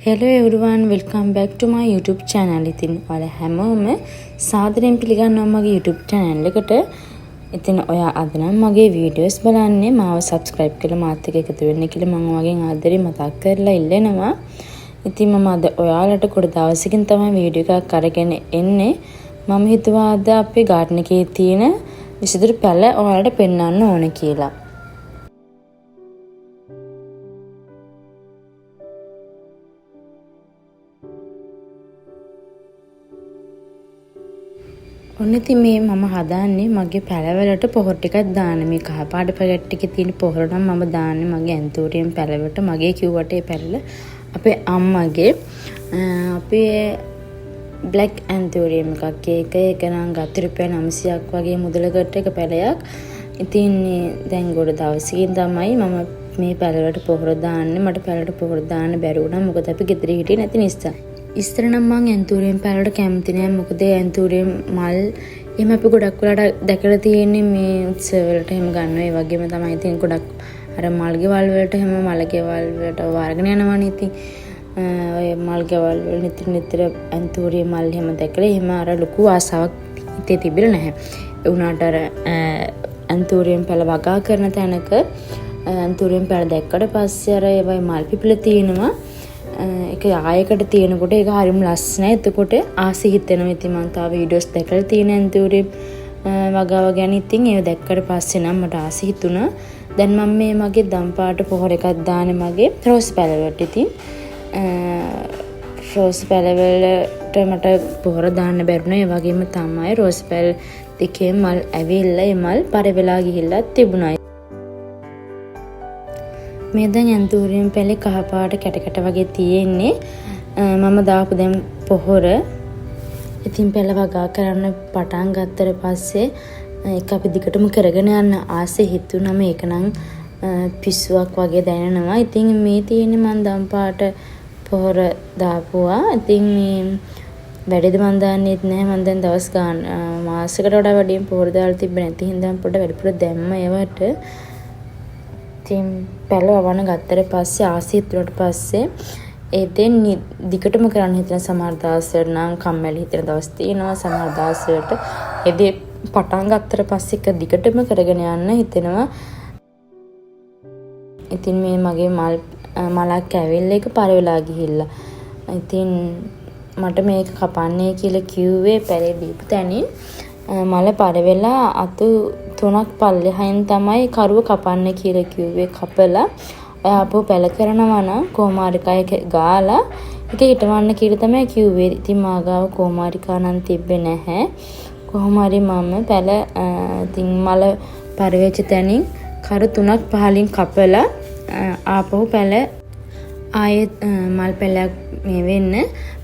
Hello everyone, welcome back to my YouTube channel. ඉතින් ඔයාලා හැමෝම සාදරයෙන් පිළිගන්නවා මගේ YouTube channel එකට. ඉතින් ඔයා අද නම් මගේ videos බලන්නේ මාව subscribe කරලා මාත් එක්ක එකතු වෙන්න කියලා මම ඔයාගෙන් ආදරේ මතක් කරලා ඉල්ලනවා. ඉතින් මම අද ඔයාලට කොට දවසකින් තමයි වීඩියෝ එකක් අරගෙන එන්නේ. මම හිතුවා අද අපේ garden එකේ තියෙන විසිතුරු පැල ඔයාලට පෙන්වන්න ඕනේ කියලා. ඔන්න මේ මම හදාන්නේ මගේ පැලවලට පොහොර ටිකක් දාන්න. මේ කහ පාට පැකට් එකේ තියෙන පොහොර නම් මම දාන්නේ මගේ ඇන්තෝරියම් පැලවලට. මගේ කිව්වට ඒ පැලල අපේ අම්මගේ අපේ බ්ලැක් ඇන්තෝරියම් එකක්. ඒක නම් ගත්ත රුපියල් 900ක් වගේ මුදලකට එක පැලයක්. ඉතින් දැන් ගොඩ දවසකින් තමයි මම මේ පැලවලට පොහොර දාන්නේ. මට පැලවලට පොහොර දාන්න බැරි වුණා. මොකද අපි ගෙදර හිටියේ නැති නිසා. ඉස්තර නම් මං ඇන්තෝරියම් පැලවලට කැමති නෑ. මොකද ඇන්තෝරියම් මල් එහෙම අපි ගොඩක් වෙලාට දැකලා තියෙන්නේ මේ උත්සව වලට එහෙම ගන්නවා. ඒ වගේම තමයි ඉතින් ගොඩක් අර මල් ගෙවල් වලට එහෙම මල් ගෙවල් වලට වර්ගන යනවනේ. ඉතින් ඔය මල් ගෙවල් වල නිතර ඇන්තෝරියම් මල් එහෙම දැකලා එහෙම අර ලොකු ආසාවක් හිතේ තිබිලා නැහැ. ඒ වුණාට අර ඇන්තෝරියම් පැල වගා කරන තැනක ඇන්තෝරියම් පැල දැක්කට පස්සේ අර ඒවයි මල් පිපිලා තියෙනවා. ඒක ආයකට තියෙනකොට ඒක හරිම ලස්සනයි. එතකොට ආසෙ හිතෙනවා. ඉතින් මම තාම වීඩියෝස් දැකලා තියෙන ඇන්තෝරියම් වගාව ගැන. ඉතින් ඒක දැක්කට පස්සේ නම් මට ආසෙ හිතුණා. දැන් මම මේ මගේ දම් පාට පොහොර එකක් දාන්නේ මගේ රෝස් පැලවලට. ඉතින් රෝස් පැලවලට මට පොහොර දාන්න බැරුණා. ඒ වගේම තමයි රෝස් පැල් දෙකේ මල් ඇවිල්ලා ඒ මල් පර වෙලා ගිහිල්ලා තිබුණා. මේ දැන් ඇන්තෝරියම් පැලේ කහ පාට කැට වගේ තියෙන්නේ. මම දාපු දැන් පොහොර. ඉතින් පැල වගා කරන්න පටන් ගත්තට පස්සේ ඒක අපි දිගටම කරගෙන යන්න ආසෙ හිතුණා. මේක නම් පිස්සුවක් වගේ දැනෙනවා. ඉතින් මේ තියෙන්නේ මම දම් පාට පොහොර දාපුවා. ඉතින් මේ වැඩිද මන් දාන්නෙත් නැහැ. මම දැන් දවස් ගාන මාසයකට වඩා වැඩියෙන් පොහොර දාලා තිබ්බේ නැති හින්දා පොඩ වැඩිපුර දැම්ම ඒවට. ඉතින් පැල වවන ගත්තට පස්සේ ආසිය තුනට පස්සේ ඒ දෙන් දිගටම කරන්න හිතන සමහර දවස්වල නම් කම්මැලි හිතෙන දවස් තියෙනවා. සමහර දවස්වලට ඒ දේ පටන් ගත්තට පස්සේ එක දිගටම කරගෙන යන්න හිතෙනවා. ඉතින් මේ මගේ මලක් ඇවිල්ලා ඒක පර වෙලා ගිහිල්ලා. ඉතින් මට මේක කපන්නේ කියලා කිව්වේ පැලේ දීපු තැනින් මල පර වෙලා අතු 3ක් පල්ලෙහායින් තමයි කරුව කපන්න කියලා කිව්වේ. කපලා ආපහු පැල කරනවා නම් කොමාරිකායක ගාලා ඒක හිටවන්න කියලා තමයි කිව්වේ. ඉතින් මාගාව කොමාරිකා නම් තිබ්බේ නැහැ. කොහොම හරි මම පැල ඉතින් මල පර වෙච්ච තැනින් කරු 3ක් පහලින් කපලා ආපහු පැල ආයෙත් මල් පැලයක් මේ වෙන්න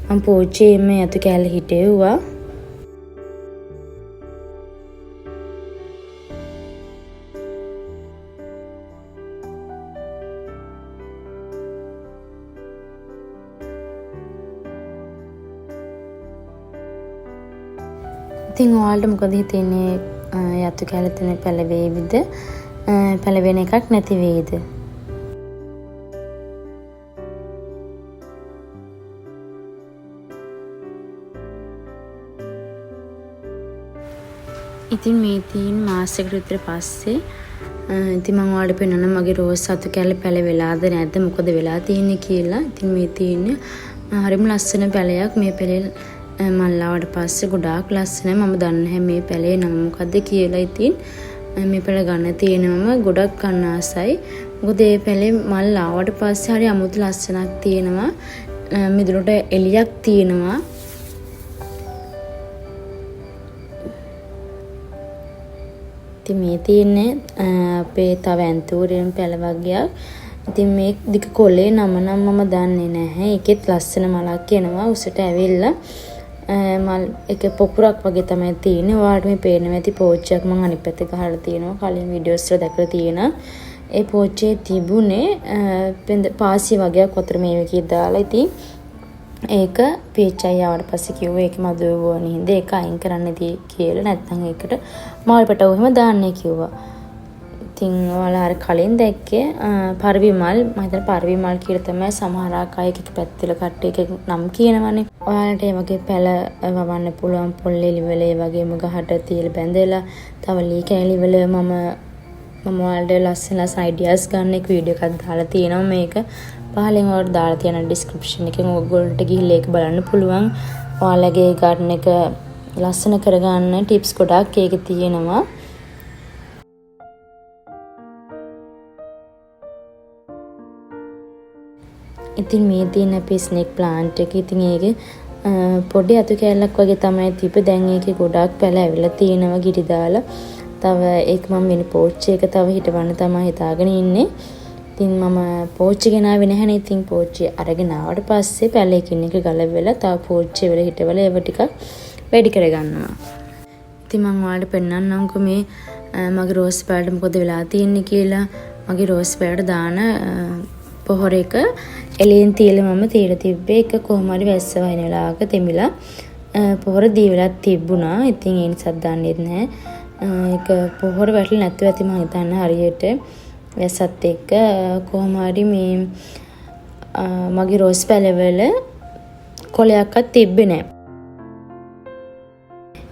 මම පෝච්චියෙම යතු කැල හිටෙව්වා. ඉතින් ඔයාලට මොකද හිතෙන්නේ යතු කැලේ තියෙන පැල වේවිද පැල වෙන එකක් නැති වේද? ඉතින් මේ තියෙන මාසයකට විතර පස්සේ ඉතින් මම ඔයාලට පෙන්නන මගේ රෝස් යතු කැලේ පැල වෙලාද නැද්ද මොකද වෙලා තියෙන්නේ කියලා. ඉතින් මේ තියෙන්නේ හරිම ලස්සන පැලයක්. මේ පැලේ මල් ආවට පස්සේ ගොඩාක් ලස්සනයි. මම දන්නේ නැහැ මේ පැලේ නම මොකද්ද කියලා. ඉතින් මේ පැල ගන්න තියෙනවම ගොඩක් ගන්න ආසයි. මොකද මේ පැලේ මල් ආවට පස්සේ හරි අමුතු ලස්සනක් තියෙනවා. මිදුලට එළියක් තියෙනවා. ඉතින් මේ තියෙන්නේ අපේ තව ඇන්තෝරියම් පැල වගේක්. ඉතින් මේ දිග කොලේ නම නම් මම දන්නේ නැහැ. ඒකෙත් ලස්සන මලක් එනවා උසට ඇවිල්ලා. මල් එක පොකුරක් වගේ තමයි තියෙන්නේ. ඔයාලට මේ පේනවා ඇති පෝච්චියක් මම අනිත් පැත්තේ ගහලා තියෙනවා. කලින් වීඩියෝස් වල දැකලා තියෙනවා. ඒ පෝච්චියේ තිබුණේ පාසි වගේක් වතුර මේ වගේ දාලා. ඉතින් ඒක පීචයි ආවට පස්සේ කිව්වා ඒක මදුව වුණා හින්දා ඒක අයින් කරන්න දී කියලා. නැත්නම් ඒකට මල් පැටව එහෙම දාන්නේ කිව්වා. ඉතින් ඔයාලා අර කලින් දැක්කේ පරිවිමල් මම හිතන පරිවිමල් කියලා තමයි සමහර අය එක පැත්තල කට්ටිය එක නම් කියනවනේ. ඔයාලට ඒ වගේ පැල වවන්න පුළුවන් පොල්ලෙලි වල ඒ වගේම ගහට තියලා බැඳලා තව ලී කැලි වල මම ඔයාලට ලස්සන අයිඩියාස් ගන්න එක වීඩියෝ එකක් දාලා තියෙනවා. මේක පහලින් ඔයාලට දාලා තියෙන ඩිස්ක්‍රිප්ෂන් එකෙන් ඔයගොල්ලන්ට ගිහිල්ලා ඒක බලන්න පුළුවන්. ඔයාලගේ ගාඩන් එක ලස්සන කරගන්න ටිප්ස් ගොඩක් ඒකේ තියෙනවා. ඉතින් මේ තියෙන අපේ ස්නේක් ප්ලාන්ට් එක ඉතින් ඒකේ පොඩි අතු කැලලක් වගේ තමයි තිබ්බේ. දැන් ඒකේ ගොඩක් පැල ඇවිල්ලා තියෙනවා ගිරි දාලා. තව ඒක මම වෙන පෝච්චි එක තව හිටවන්න තමයි හිතාගෙන ඉන්නේ. ඉතින් මම පෝච්චි ගෙනාවේ නැහැනේ. ඉතින් පෝච්චි අරගෙන ආවට පස්සේ පැල එකින් එක ගලවලා තව පෝච්චි වල හිටවලා ඒව ටිකක් වැඩි කරගන්නවා. ඉතින් මම ඔයාලට පෙන්නන්නම්කෝ මේ මගේ රෝස් පැලට මොකද වෙලා තියෙන්නේ කියලා. මගේ රෝස් පැලට දාන පොහොර එක එළියෙන් තියලා මම තියලා තිබ්බේ. ඒක කොහොම හරි වැස්ස වහින වෙලාවක තෙමිලා පොහොර දීවිලා තිබුණා. ඉතින් ඒ නිසා දන්නේත් නැහැ. ඒක පොහොර වැටලා නැතුව ඇති මම හිතන්නේ හරියට වැස්සත් එක්ක කොහොම හරි මේ මගේ රෝස් පැලවල කොලයක්වත් තිබ්බේ නැහැ.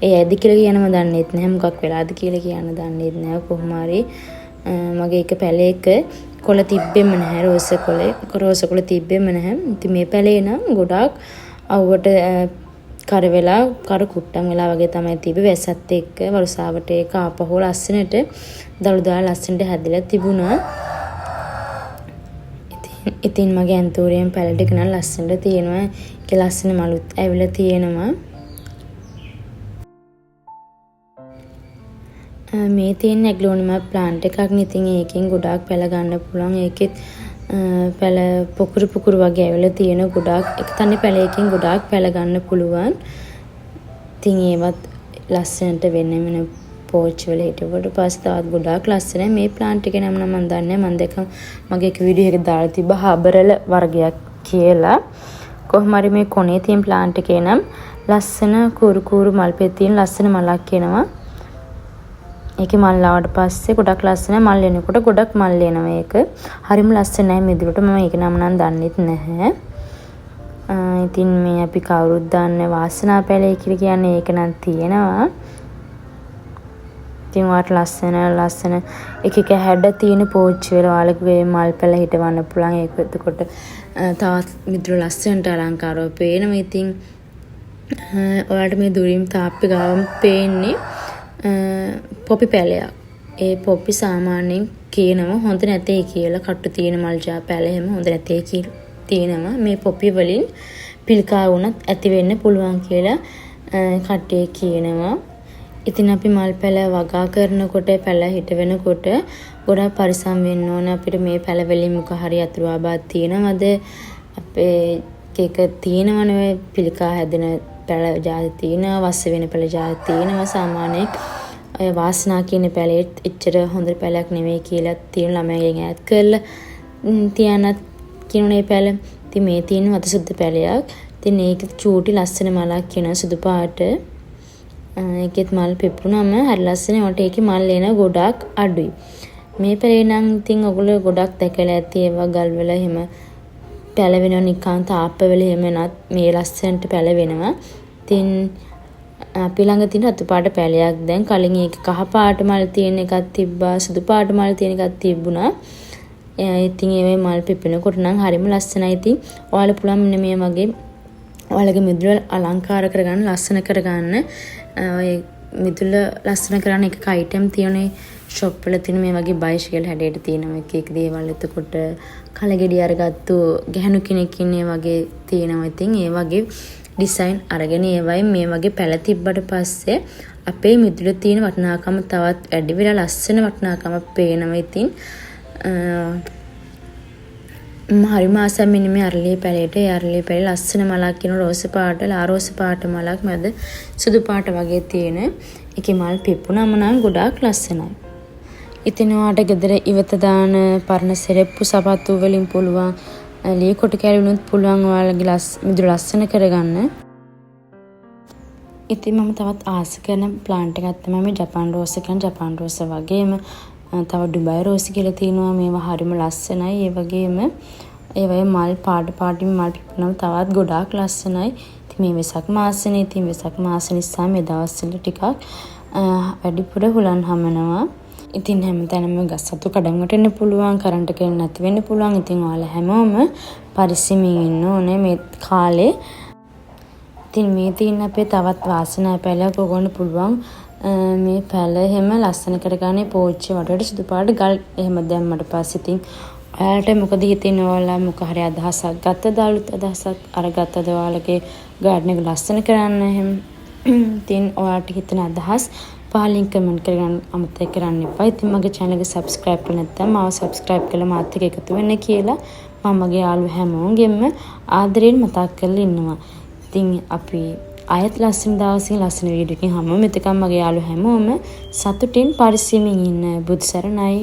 ඒ ඇද කියලා කියනම දන්නේත් නැහැ. මොකක් වෙලාද කියලා කියන්න දන්නේත් නැහැ. කොහොම හරි මගේ එක පැලයක කොළ තිබ්බෙම නැහැ. රෝස කොළ තිබ්බෙම නැහැ. ඉතින් මේ පැලේ නම් ගොඩාක් අවුවට කර වෙලා කර කුට්ටම් වෙලා වගේ තමයි තිබ්බේ. වැස්සත් එක්ක වරුසාවට ඒක ආපහු ලස්සනට දළු දාලා ලස්සනට හැදිලා තිබුණා. ඉතින් මගේ ඇන්තෝරියම් පැල ටික නම් ලස්සනට තියෙනවා. ඒක ලස්සන මලුත් ඇවිල්ලා තියෙනවා. මේ තියෙන ඇග්ලෝනිමා ප්ලාන්ට් එකක් නේ. ඉතින් ඒකෙන් ගොඩාක් පැල ගන්න පුළුවන්. ඒකෙත් පැල පුකුරු වගේ ඇවිල්ලා තියෙන ගොඩාක් එක තන්නේ පැලයකින් ගොඩාක් පැල ගන්න පුළුවන්. ඉතින් ඒවත් ලස්සනට වෙන පෝච් වල හිටවට පස්සේ තවත් ගොඩාක් ලස්සනයි. මේ ප්ලාන්ට් එකේ නම මම දන්නේ නැහැ. මම දැක්ක මගේ එක වීඩියෝ එකක දාලා තිබ්බා හාබරල වර්ගයක් කියලා. කොහොම හරි මේ කොනේ තියෙන ප්ලාන්ට් එකේ නම් ලස්සන කුරු මල් පෙත් තියෙන ලස්සන මලක් එනවා. ඒකේ මල් ආවට පස්සේ ගොඩක් ලස්සනයි. මල් එනකොට ගොඩක් මල් එනවා. ඒක හරිම ලස්සනයි. මිදුලට මම ඒක නම් දන්නෙත් නැහැ. ඉතින් මේ අපි කවුරුත් දන්න වාසනා පැලේ කියලා කියන්නේ ඒක නම් තියෙනවා. ඉතින් වාට ලස්සන එක හැඩ තියෙන පෝච්චි වල ඔයාලගේ මල් පැල හිටවන්න පුළුවන්. ඒක එතකොට තවත් මිදුල ලස්සනට අලංකාරව පේනවා. ඉතින් ඔයාලට මේ දුරින් තාප්පේ ගාවම පේන්නේ පොපි පැලයක්. ඒ පොපි සාමාන්‍යයෙන් කියනවා හොඳ නැතේ කියලා. කට්ටු තියෙන මල් ජා පැල එහෙම හොඳ නැතේ කියලා තියෙනවා. මේ පොපි වලින් පිළිකා වුණත් ඇති වෙන්න පුළුවන් කියලා කට්ටිය කියනවා. ඉතින් අපි මල් පැල වගා කරනකොට පැල හිට වෙනකොට ගොඩාක් පරිස්සම් වෙන්න ඕන. අපිට මේ පැල වලින් මොක හරි අතුරු ආබාධ තියෙනවද? අපේ එක තියෙනවනේ පිළිකා හැදෙන පැල ජාති තියෙනවා. වස්ස වෙන පැල ජාති තියෙනවා. සාමාන්‍යයෙන් ඔය වාසනා කියන පැලෙත් එච්චර හොඳ පැලයක් නෙවෙයි කියලා තියෙන ළමයිගෙන් ඈත් කරලා තියනත් කියනුනේ පැල. ඉතින් මේ තියෙන අත සුද්ධ පැලයක්. ඉතින් ඒක චූටි ලස්සන මලක් කියන සුදු පාට. ඒකෙත් මල් පිපුණාම හරි ලස්සනයි. ඔට ඒකේ මල් එන ගොඩක් අඩුයි. මේ පැලේ නම් ඉතින් ඔයගොල්ලෝ ගොඩක් දැකලා ඇති. ඒවා ගල් වල එහෙම පැල වෙනවා. නිකන් තාප්ප වල එහෙම නත් මේ ලස්සනට පැල වෙනවා. ඉතින් අපි ළඟ තියෙන රතු පාට පැලයක් දැන් කලින් ඒක කහ පාට මල් තියෙන එකක් තිබ්බා. සුදු පාට මල් තියෙන එකක් තිබුණා. ඉතින් ඒ මල් පිපෙනකොට නම් හරිම ලස්සනයි. ඉතින් ඔයාලා පුළුවන් මෙන්න මේ වගේ ඔයාලගේ මිදුල අලංකාර කරගන්න ලස්සන කරගන්න. ඔය මිදුල ලස්සන කරන්න එක අයිටම් තියෙනේ ෂොප් වල තියෙන මේ වගේ බයිසිකල් හැඩයට තියෙනවා. එක දේවල්. එතකොට කලගෙඩි අරගත්තු ගැහණු කෙනෙක් ඉන්නේ වගේ තියෙනවා. ඉතින් ඒ වගේ ඩිසයින් අරගෙන ඒවයි මේ වගේ පැල තිබ්බට පස්සේ අපේ මිදුලේ තියෙන වටිනාකම තවත් වැඩි වෙලා ලස්සන වටිනාකමක් පේනවා. ඉතින් හරිම ආසයි මෙන්න මේ අරලිය පැලේට. ඒ අරලිය පැලේ ලස්සන මලක් කියන රෝස පාට, ලාරෝස පාට මලක් මැද සුදු පාට වගේ තියෙන. ඒකේ මල් පිපුණාම නම් ගොඩාක් ලස්සනයි. ඉතින් ඔයාට ගෙදර ඉවත දාන පරණ සෙරෙප්පු සපත්තු වලින් පුළුවන් ලී කොට කැරිනුත් පුළුවන් ඔයාලගේ මිදුල ලස්සන කරගන්න. ඉතින් මම තවත් ආස කරන ප්ලාන්ට් එකක් තමයි මේ ජපාන් රෝස කියන ජපාන් රෝස වගේම තව ඩුබයි රෝස් කියලා තියෙනවා. මේවා හරිම ලස්සනයි. ඒ වගේම ඒවයේ මල් පාටින් මල් පිපෙනවා. තවත් ගොඩාක් ලස්සනයි. ඉතින් මේ වෙසක් මාසෙනේ. ඉතින් වෙසක් මාස නිසා මේ දවස්වල ටිකක් වැඩිපුර හුලන් හමනවා. ඉතින් හැමතැනම ගස්සතු කඩන්වට එන්න පුළුවන්. කරන්ට් එක නැති වෙන්න පුළුවන්. ඉතින් ඔයාලා හැමෝම පරිස්සමින් ඉන්න ඕනේ මේ කාලේ. ඉතින් මේ තියෙන අපේ තවත් වාසනාව පැලයක් ඔයගොල්ලෝ පුළුවන් මේ පැල එහෙම ලස්සන කරගන්නේ පෝච්චි වටේට සුදු පාට ගල් එහෙම දැම්මට පස්සේ ඉතින් ඔයාලට මොකද හිතෙන්නේ? ඔයාලා මොක හරි අදහසක් ගත්තද? අලුත් අදහසක් අරගත්තද ඔයාලගේ ගාඩන් එක ලස්සන කරන්න එහෙම? ඉතින් ඔයාලට හිතෙන අදහස් පහලින් කමෙන්ට් කරගන්න අමතක කරන්න එපා. ඉතින් මගේ channel එක subscribe කරලා නැත්නම් මාව subscribe කරලා මාත් එක්ක එකතු වෙන්න කියලා මම මගේ යාළුවෝ හැමෝගෙම ආදරයෙන් මතක් කරලා ඉන්නවා. ඉතින් අපි ආයත් ලස්සන දවසකින් ලස්සන වීඩියෝ එකකින් හමු. මෙතකම් මගේ යාළුවෝ හැමෝම සතුටින් පරිස්සමින් ඉන්න. බුදු සරණයි.